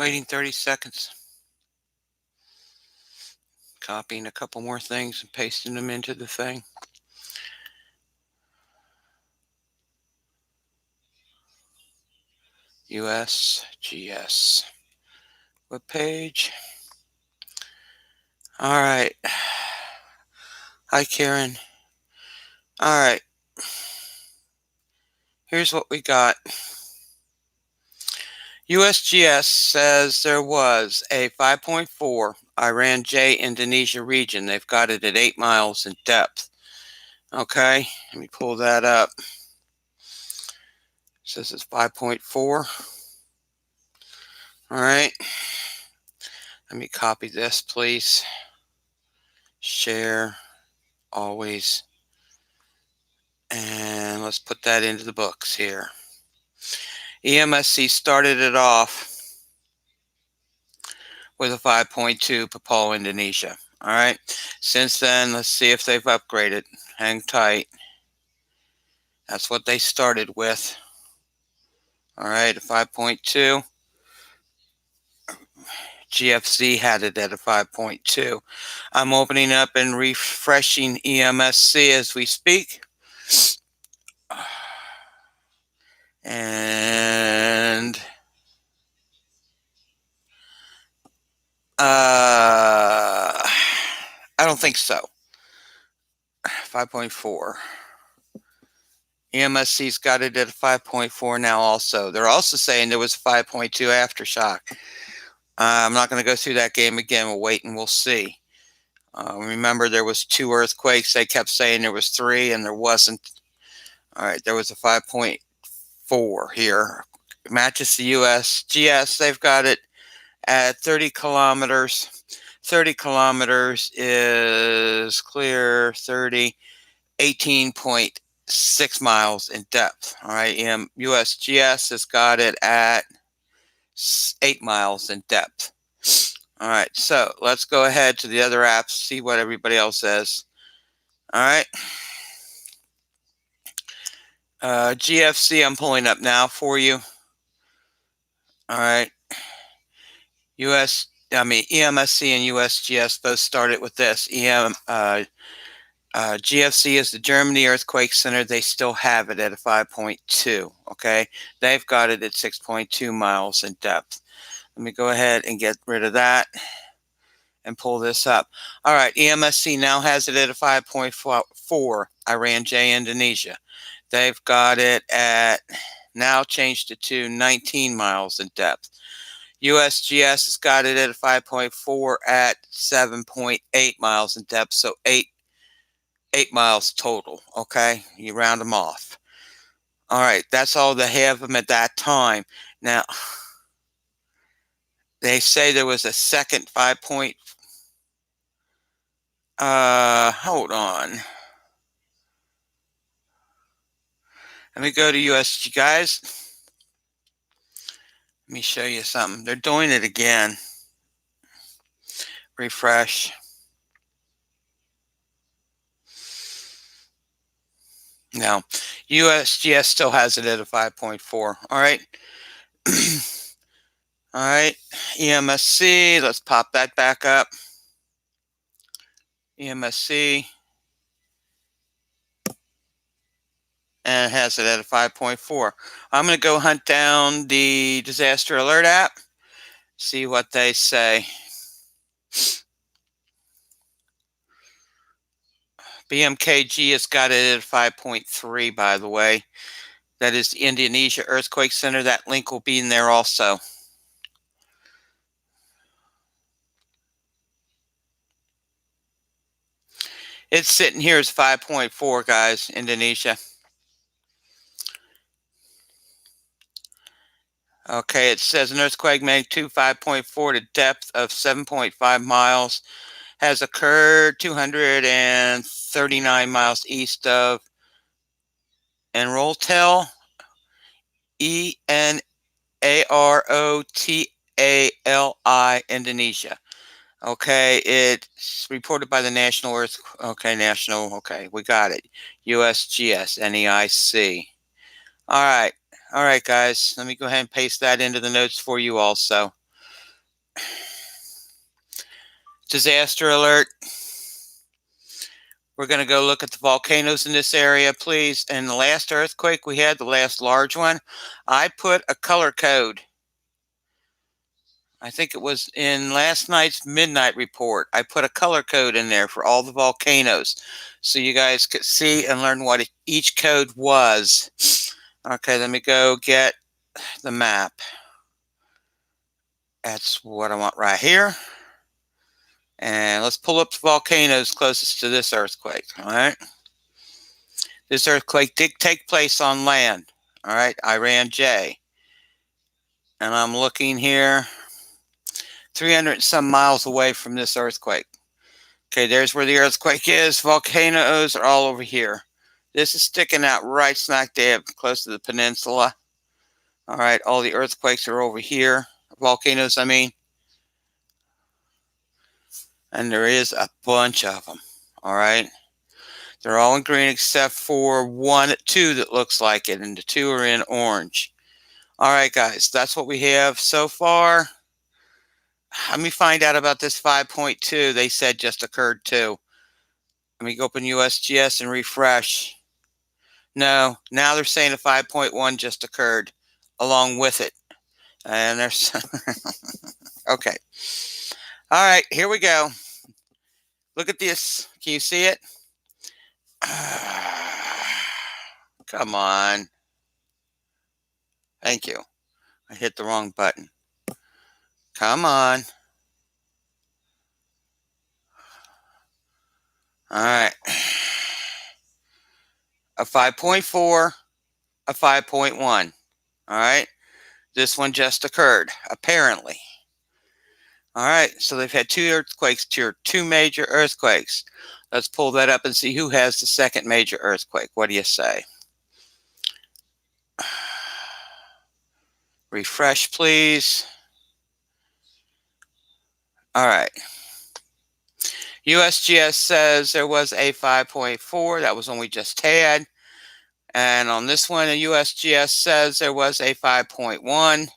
Waiting 30 seconds. Copying a couple more things and pasting them into the thing. USGS webpage. All right. Hi, Karen. All right. Here's what we got. USGS says there was a 5.4 Irian Jaya Indonesia region. They've got it at 8 miles in depth. Okay, let me pull that up. It says it's 5.4. All right. Let me copy this, please. Share, always. And let's put that into the books here. EMSC started it off with a 5.2 Papua, Indonesia. All right. Since then, let's see if they've upgraded. Hang tight. That's what they started with. All right, a 5.2. GFZ had it at a 5.2. I'm opening up and refreshing EMSC as we speak. And I don't think so. 5.4. EMSC's got it at a 5.4 now also. They're also saying there was a 5.2 aftershock. I'm not going to go through that game again. We'll wait and we'll see. Remember, there was 2 earthquakes. They kept saying there was 3, and there wasn't. All right, there was a 5.4 here. It matches the USGS. They've got it at 30 kilometers. 30 kilometers is clear 30, 18.6 miles in depth. All right, USGS has got it at 8 miles in depth. All right, so let's go ahead to the other apps, see what everybody else says. All right. GFC, I'm pulling up now for you. All right. EMSC and USGS both started with this. GFC is the Germany Earthquake Center. They still have it at a 5.2. Okay. They've got it at 6.2 miles in depth. Let me go ahead and get rid of that and pull this up. All right. EMSC now has it at a 5.4 Irian Jaya, Indonesia. They've got it at, now changed it to 19 miles in depth. USGS has got it at a 5.4 at 7.8 miles in depth. So 8 miles total. Okay. You round them off. All right. That's all they have them at that time. Now, they say there was a second 5. Hold on. Let me go to USG, guys. Let me show you something. They're doing it again. Refresh. Now, USGS still has it at a 5.4. All right. All right. EMSC. Let's pop that back up. EMSC. And it has it at a 5.4. I'm going to go hunt down the disaster alert app, see what they say. BMKG has got it at 5.3, by the way. That is the Indonesia Earthquake Center. That link will be in there also. It's sitting here as 5.4, guys, Indonesia. Okay, it says an earthquake magnitude 5.4 to depth of 7.5 miles has occurred 239 miles east of Enarotali, ENAROTALI, Indonesia. Okay, it's reported by the National okay, we got it. USGS, NEIC. All right, guys, let me go ahead and paste that into the notes for you also. Disaster alert. We're going to go look at the volcanoes in this area, please. And the last earthquake we had, the last large one, I put a color code. I think it was in last night's midnight report. I put a color code in there for all the volcanoes so you guys could see and learn what each code was. Okay, let me go get the map. That's what I want right here. And let's pull up the volcanoes closest to this earthquake, all right? This earthquake did take place on land, all right, Irian Jaya. And I'm looking here, 300 and some miles away from this earthquake. Okay, there's where the earthquake is. Volcanoes are all over here. This is sticking out right smack dab close to the peninsula. All right, all the earthquakes are over here. Volcanoes, I mean. And there is a bunch of them, all right? They're all in green except for two that looks like it, and the two are in orange. All right, guys, that's what we have so far. Let me find out about this 5.2 they said just occurred too. Let me go open USGS and refresh. No, now they're saying a 5.1 just occurred along with it. And there's, okay. All right, here we go. Look at this. Can you see it? Come on. Thank you. I hit the wrong button. Come on. All right. A 5.4, a 5.1. All right. This one just occurred, apparently. All right. So they've had two earthquakes, two major earthquakes. Let's pull that up and see who has the second major earthquake. What do you say? Refresh, please. All right. USGS says there was a 5.4. That was one we just had. And on this one, the USGS says there was a 5.1.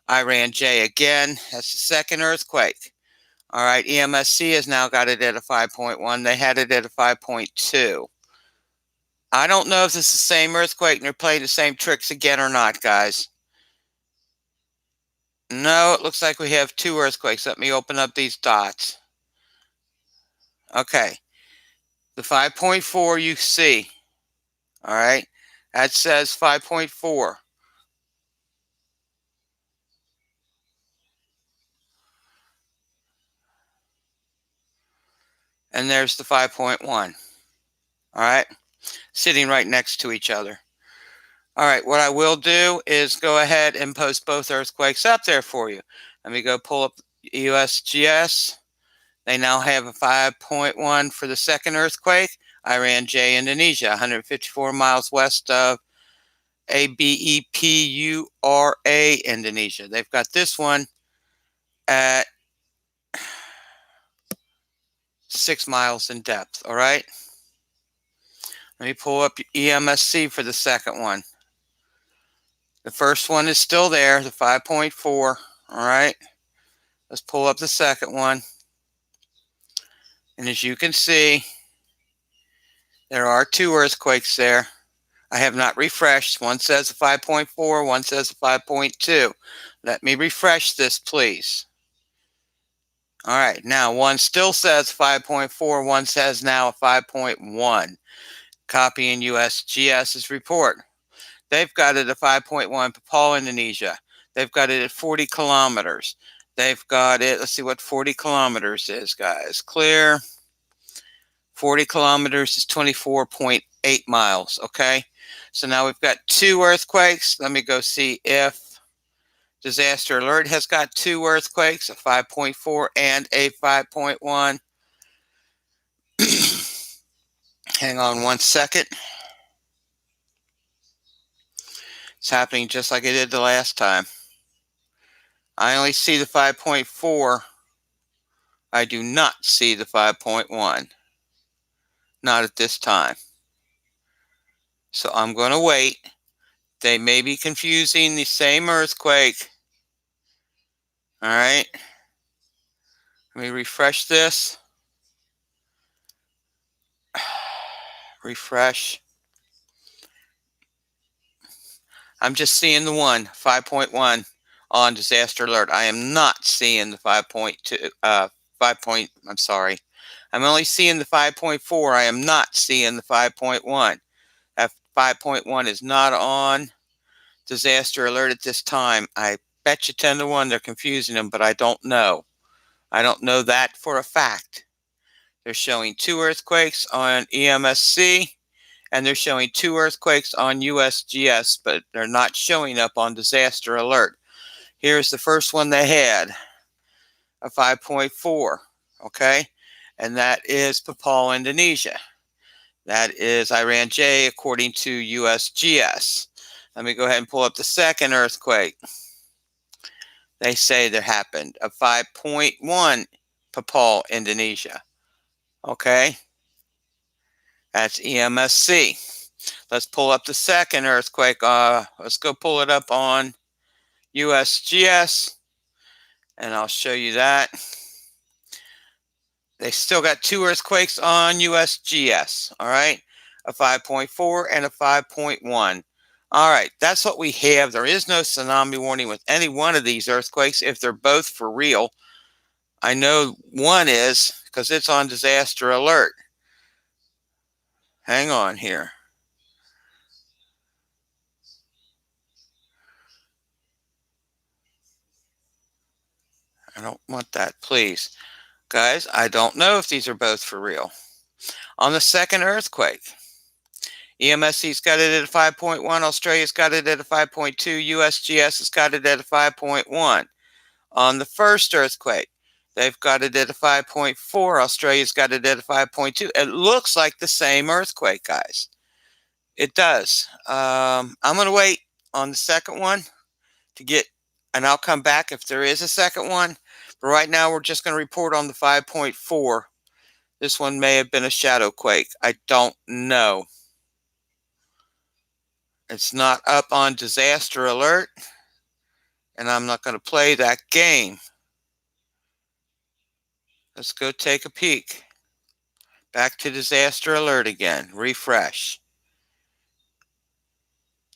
Irian Jaya again. That's the second earthquake. All right. EMSC has now got it at a 5.1. They had it at a 5.2. I don't know if this is the same earthquake and they're playing the same tricks again or not, guys. No, it looks like we have two earthquakes. Let me open up these dots. Okay. The 5.4 you see. All right. That says 5.4. And there's the 5.1. All right. Sitting right next to each other. All right. What I will do is go ahead and post both earthquakes up there for you. Let me go pull up USGS. They now have a 5.1 for the second earthquake. Irian Jaya, Indonesia, 154 miles west of ABEPURA, Indonesia. They've got this one at 6 miles in depth, all right? Let me pull up EMSC for the second one. The first one is still there, the 5.4, all right? Let's pull up the second one. And as you can see, there are two earthquakes there. I have not refreshed. One says a 5.4, one says a 5.2. Let me refresh this, please. All right, now one still says 5.4, one says now a 5.1. Copying USGS's report. They've got it at 5.1, Papua, Indonesia. They've got it at 40 kilometers. They've got it, let's see what 40 kilometers is, guys. Clear. 40 kilometers is 24.8 miles, okay? So now we've got two earthquakes. Let me go see if Disaster Alert has got two earthquakes, a 5.4 and a 5.1. Hang on one second. It's happening just like it did the last time. I only see the 5.4. I do not see the 5.1. Not at this time. So I'm going to wait. They may be confusing the same earthquake. All right. Let me refresh this. Refresh. I'm just seeing the 5.1 on disaster alert. I am not seeing the 5.2, I'm sorry. I'm only seeing the 5.4. I am not seeing the 5.1. That 5.1 is not on disaster alert at this time. I bet you 10 to 1 they're confusing them, but I don't know. I don't know that for a fact. They're showing 2 earthquakes on EMSC, and they're showing 2 earthquakes on USGS, but they're not showing up on disaster alert. Here's the first one they had, a 5.4, okay? And that is Papua, Indonesia. That is Irian Jaya according to USGS. Let me go ahead and pull up the second earthquake. They say there happened, a 5.1 Papua, Indonesia. Okay? That's EMSC. Let's pull up the second earthquake. Let's go pull it up on USGS, and I'll show you that. They still got 2 earthquakes on USGS, all right? A 5.4 and a 5.1. All right, that's what we have. There is no tsunami warning with any one of these earthquakes if they're both for real. I know one is because it's on disaster alert. Hang on here. I don't want that, please. Guys, I don't know if these are both for real. On the second earthquake, EMSC's got it at a 5.1, Australia's got it at a 5.2, USGS has got it at a 5.1. On the first earthquake, they've got it at a 5.4, Australia's got it at a 5.2. It looks like the same earthquake, guys. It does. I'm going to wait on the second one to get, and I'll come back if there is a second one. But right now, we're just going to report on the 5.4. This one may have been a shadow quake. I don't know. It's not up on disaster alert, and I'm not going to play that game. Let's go take a peek. Back to disaster alert again. Refresh.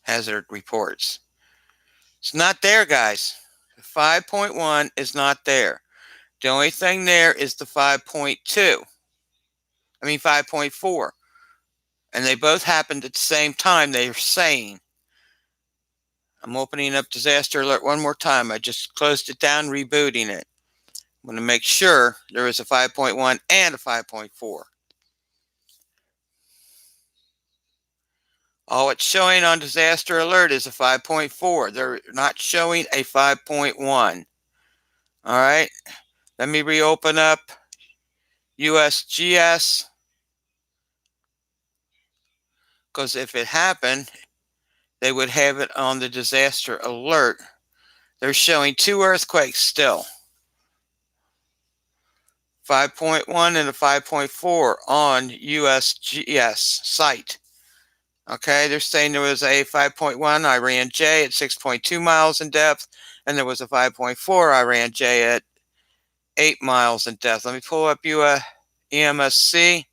Hazard reports. It's not there, guys. 5.1 is not there. The only thing there is the 5.2. 5.4. And they both happened at the same time, they are saying. I'm opening up disaster alert one more time. I just closed it down, rebooting it. I'm going to make sure there is a 5.1 and a 5.4. All it's showing on disaster alert is a 5.4. They're not showing a 5.1. All right. Let me reopen up USGS. Because if it happened, they would have it on the disaster alert. They're showing 2 earthquakes still. 5.1 and a 5.4 on USGS site. Okay, they're saying there was a 5.1 Irian Jaya at 6.2 miles in depth, and there was a 5.4 Irian Jaya at 8 miles in depth. Let me pull up EMSC.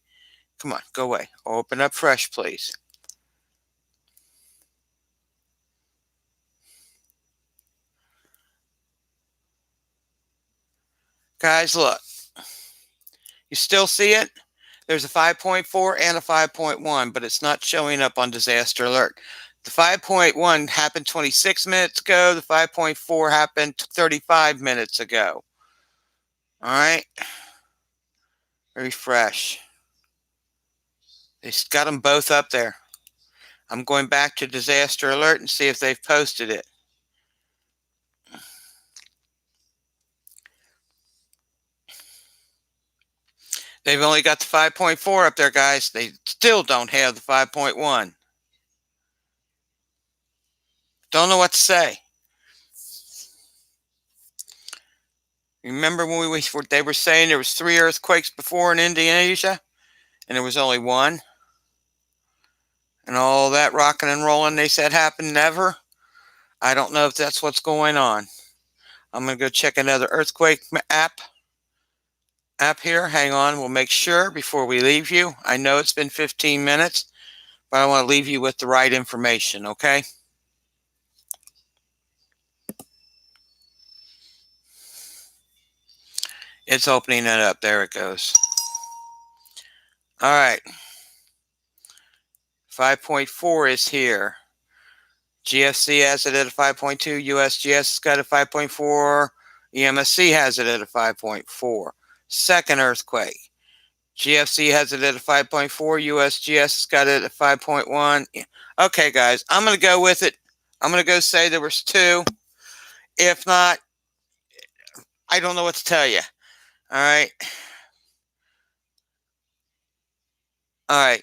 Come on, go away. Open up fresh, please. Guys, look. You still see it? There's a 5.4 and a 5.1, but it's not showing up on disaster alert. The 5.1 happened 26 minutes ago. The 5.4 happened 35 minutes ago. All right. Refresh. They got them both up there. I'm going back to disaster alert and see if they've posted it. They've only got the 5.4 up there, guys. They still don't have the 5.1. Don't know what to say. Remember when they were saying there was 3 earthquakes before in Indonesia, and there was only 1? And all that rocking and rolling they said happened never? I don't know if that's what's going on. I'm going to go check another earthquake app. map here. Hang on, we'll make sure before we leave you. I know it's been 15 minutes, but I want to leave you with the right information, okay? It's opening it up. There it goes. All right. 5.4 is here. GFC has it at a 5.2. USGS has got a 5.4. EMSC has it at a 5.4. Second earthquake. GFC has it at a 5.4. USGS has got it at 5.1. Okay, guys, I'm going to go with it. I'm going to go say there was 2. If not, I don't know what to tell you. All right. All right.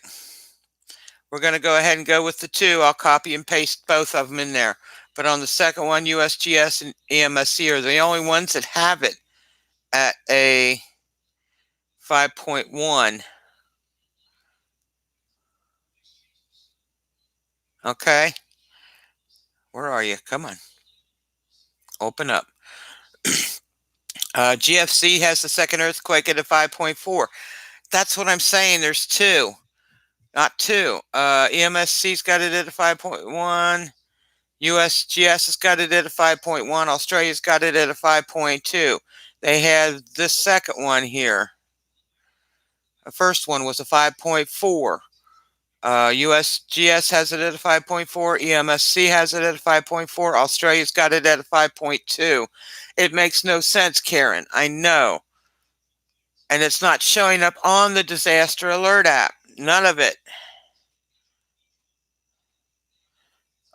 We're going to go ahead and go with the 2. I'll copy and paste both of them in there. But on the second one, USGS and EMSC are the only ones that have it at a 5.1. Okay. Where are you? Come on. Open up. GFC has the second earthquake at a 5.4. That's what I'm saying. There's 2. Not 2. EMSC's got it at a 5.1. USGS has got it at a 5.1. Australia's got it at a 5.2. They had this second one here. The first one was a 5.4. USGS has it at a 5.4. EMSC has it at a 5.4. Australia's got it at a 5.2. It makes no sense, Karen. I know. And it's not showing up on the disaster alert app. None of it.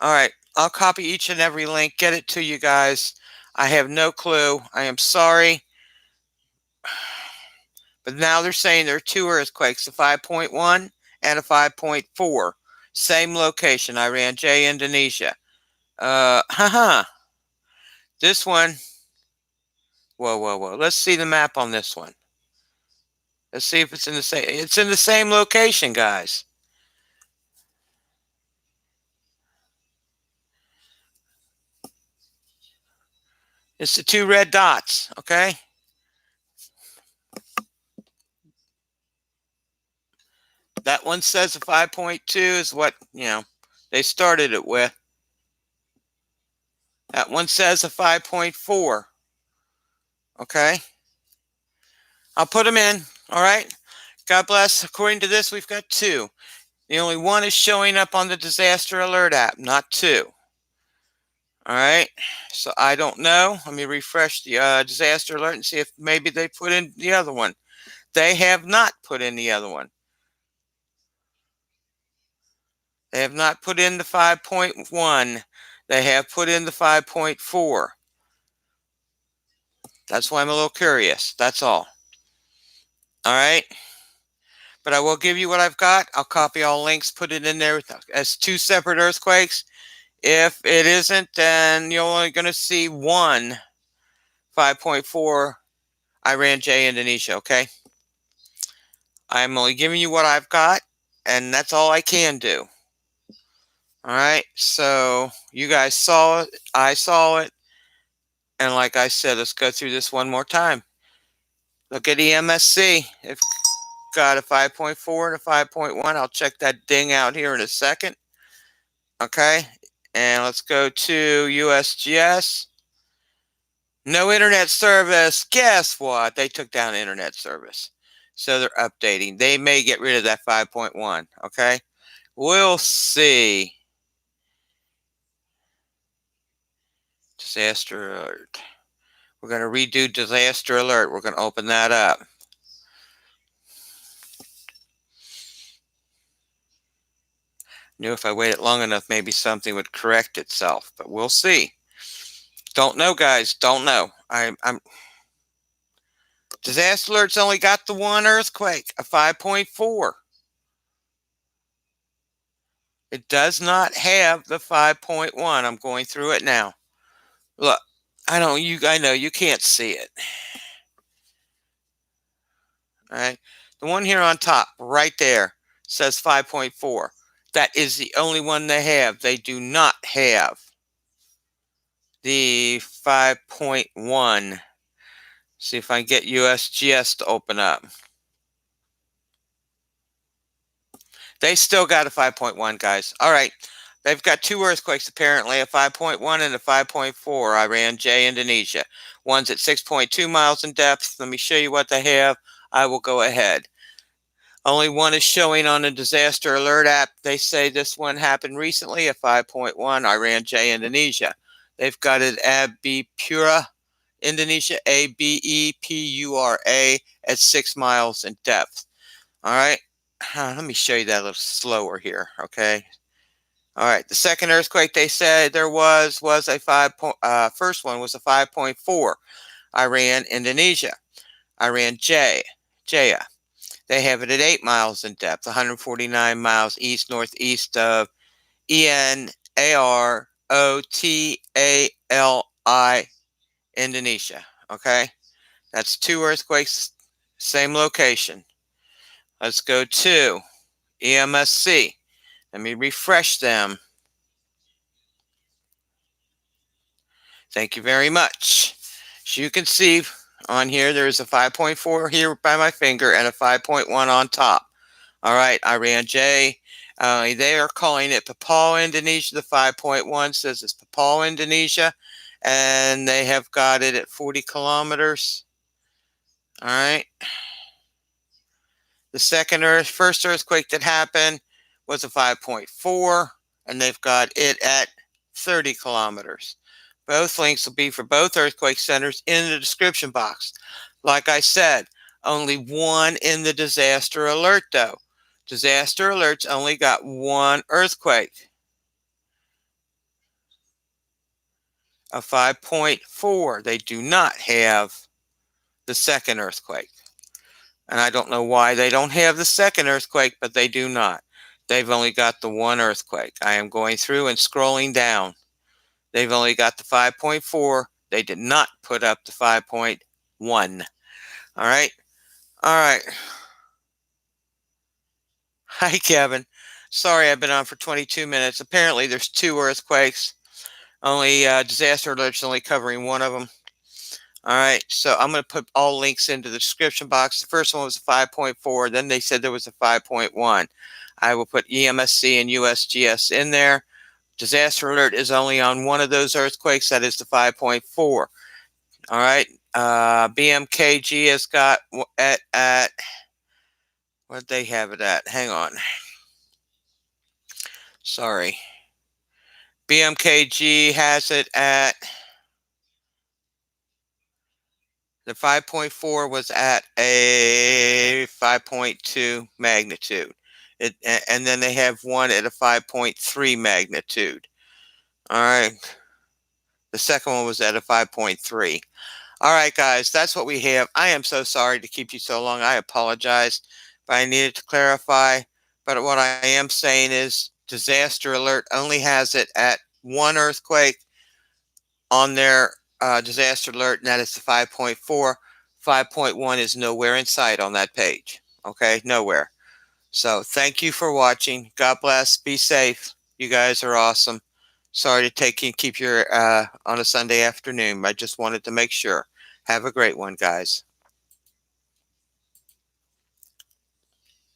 All right. I'll copy each and every link, get it to you guys. I have no clue. I am sorry. But now they're saying there are 2 earthquakes, a 5.1 and a 5.4. Same location, Irian Jaya, Indonesia. This one. Whoa. Let's see the map on this one. Let's see if it's in the same. It's in the same location, guys. It's the 2 red dots, okay? That one says a 5.2 is what, they started it with. That one says a 5.4. Okay? I'll put them in, all right? God bless. According to this, we've got 2. The only one is showing up on the disaster alert app, not 2. All right? So I don't know. Let me refresh the disaster alert and see if maybe they put in the other one. They have not put in the other one. They have not put in the 5.1. They have put in the 5.4. That's why I'm a little curious. That's all. All right? But I will give you what I've got. I'll copy all links, put it in there as 2 separate earthquakes. If it isn't, then you're only going to see one 5.4 Irian Jaya, Indonesia, okay? I'm only giving you what I've got, and that's all I can do. All right, so you guys saw it. I saw it. And like I said, let's go through this one more time. Look at EMSC. It's got a 5.4 and a 5.1. I'll check that ding out here in a second. Okay, and let's go to USGS. No internet service. Guess what? They took down internet service. So they're updating. They may get rid of that 5.1. Okay, we'll see. Disaster alert. We're going to redo disaster alert. We're going to open that up. Knew if I waited long enough, maybe something would correct itself, but we'll see. Don't know, guys. Don't know. I'm disaster alert's only got the one earthquake, a 5.4. It does not have the 5.1. I'm going through it now. Look, I know you can't see it. All right. The one here on top, right there, says 5.4. That is the only one they have. They do not have the 5.1. See if I can get USGS to open up. They still got a 5.1, guys. All right. They've got two earthquakes, apparently, a 5.1 and a 5.4, Irian Jaya, Indonesia. One's at 6.2 miles in depth. Let me show you what they have. I will go ahead. Only one is showing on the disaster alert app. They say this one happened recently, a 5.1, Irian Jaya, Indonesia. They've got it Abipura, Indonesia, Abepura, at 6 miles in depth. All right. Let me show you that a little slower here, okay? All right, the second earthquake they said there was a first one was a 5.4, Irian, Indonesia, Irian Jaya. They have it at 8 miles in depth, 149 miles east-northeast of ENAROTALI, Indonesia, okay? That's two earthquakes, same location. Let's go to EMSC. Let me refresh them. Thank you very much. As you can see on here, there's a 5.4 here by my finger and a 5.1 on top. All right, Irian Jaya. They are calling it Papua, Indonesia. The 5.1 says it's Papua, Indonesia. And they have got it at 40 kilometers. All right. The first earthquake that happened was a 5.4, and they've got it at 30 kilometers. Both links will be for both earthquake centers in the description box. Like I said, only one in the disaster alert, though. Disaster alerts only got one earthquake, a 5.4. They do not have the second earthquake. And I don't know why they don't have the second earthquake, but they do not. They've only got the one earthquake. I am going through and scrolling down. They've only got the 5.4. They did not put up the 5.1. All right. All right. Hi, Kevin. Sorry, I've been on for 22 minutes. Apparently, there's two earthquakes. Only disaster alerts only covering one of them. All right, so I'm going to put all links into the description box. The first one was a 5.4. Then they said there was a 5.1. I will put EMSC and USGS in there. Disaster alert is only on one of those earthquakes. That is the 5.4. All right, BMKG has got at what they have it at. Hang on. Sorry. BMKG has it at the 5.4 was at a 5.2 magnitude. And then they have one at a 5.3 magnitude. All right. The second one was at a 5.3. All right, guys, that's what we have. I am so sorry to keep you so long. I apologize, but I needed to clarify. But what I am saying is disaster alert only has it at one earthquake on their disaster alert, and that is the 5.4. 5.1 is nowhere in sight on that page. Okay, nowhere. So thank you for watching. God bless. Be safe. You guys are awesome. Sorry to keep you on a Sunday afternoon. I just wanted to make sure. Have a great one, guys.